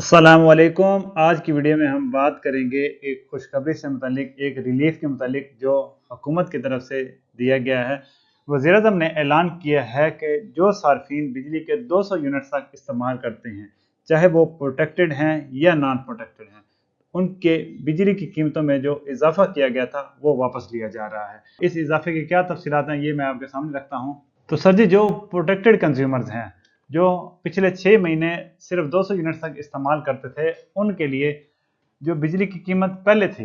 अस्सलामुअलैकुम। आज की वीडियो में हम बात करेंगे एक खुशखबरी से मुतालिक, एक रिलीफ के मुतालिक जो हुकूमत की तरफ से दिया गया है। वज़ीर-ए-आज़म ने ऐलान किया है कि जो सार्फिन बिजली के 200 यूनिट तक इस्तेमाल करते हैं, चाहे वो प्रोटेक्टेड हैं या नॉन प्रोटेक्टेड हैं, उनके बिजली की कीमतों में जो इजाफा किया गया था वो वापस लिया जा रहा है। इस इजाफे की क्या तफसीलात हैं ये मैं आपके सामने रखता हूँ। तो सर जी, जो प्रोटेक्टेड कंज्यूमर्स हैं, जो पिछले 6 महीने सिर्फ 200 यूनिट तक इस्तेमाल करते थे, उनके लिए जो बिजली की कीमत पहले थी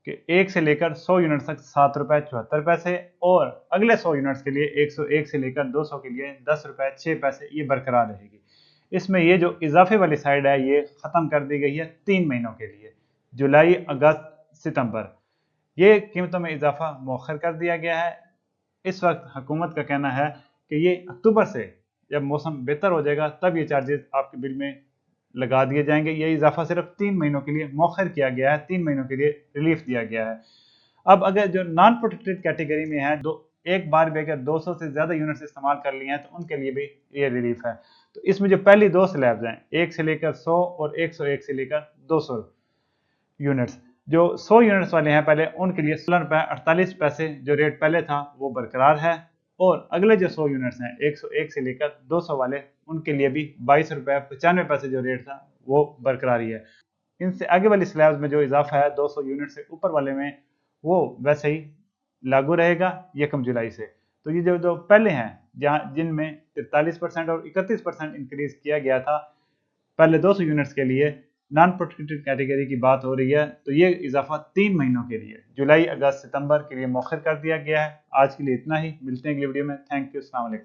कि 1 से लेकर 100 यूनिट तक 7 रुपये 74 पैसे, और अगले 100 यूनिट्स के लिए 101 से लेकर 200 के लिए 10 रुपये 6 पैसे ये बरकरार रहेगी। इसमें ये जो इजाफे वाली साइड है ये ख़त्म कर दी गई है 3 महीनों के लिए, जुलाई, अगस्त, सितंबर। ये कीमतों में इजाफा मौखर कर दिया गया है। इस वक्त हुकूमत का कहना है कि ये अक्टूबर से, जब मौसम बेहतर हो जाएगा, तब ये चार्जेस आपके बिल में लगा दिए जाएंगे। ये इजाफा सिर्फ 3 महीनों के लिए मौखर किया गया है, 3 महीनों के लिए रिलीफ दिया गया है। अब अगर जो नॉन प्रोटेक्टेड कैटेगरी में है, एक बार भी अगर 200 से ज़्यादा यूनिट्स इस्तेमाल कर लिए हैं, तो उनके लिए भी ये रिलीफ है। तो इसमें जो पहली दो स्लैब्स हैं, 1 से लेकर 100 और 101 से लेकर 200 यूनिट्स, जो 100 यूनिट्स वाले हैं पहले, उनके लिए 16 रुपये 48 पैसे जो रेट पहले था वो बरकरार है। और अगले जो 100 यूनिट्स हैं, 101 से लेकर 200 वाले, उनके लिए भी 22 रुपये 95 पैसे जो रेट था वो बरकरार ही है। इनसे आगे वाली स्लैब्स में जो इजाफा है 200 यूनिट से ऊपर वाले में, वो वैसे ही लागू रहेगा 1 जुलाई से। तो ये जो जो पहले हैं, जहाँ जिनमें 43% और 31% इंक्रीज किया गया था पहले 200 यूनिट्स के लिए, नॉन प्रोटेक्टेड कैटेगरी की बात हो रही है, तो ये इजाफा 3 महीनों के लिए, जुलाई, अगस्त, सितंबर के लिए मौखर कर दिया गया है। आज के लिए इतना ही, मिलते हैं अगली वीडियो में। थैंक यू, अस्सलाम वालेकुम।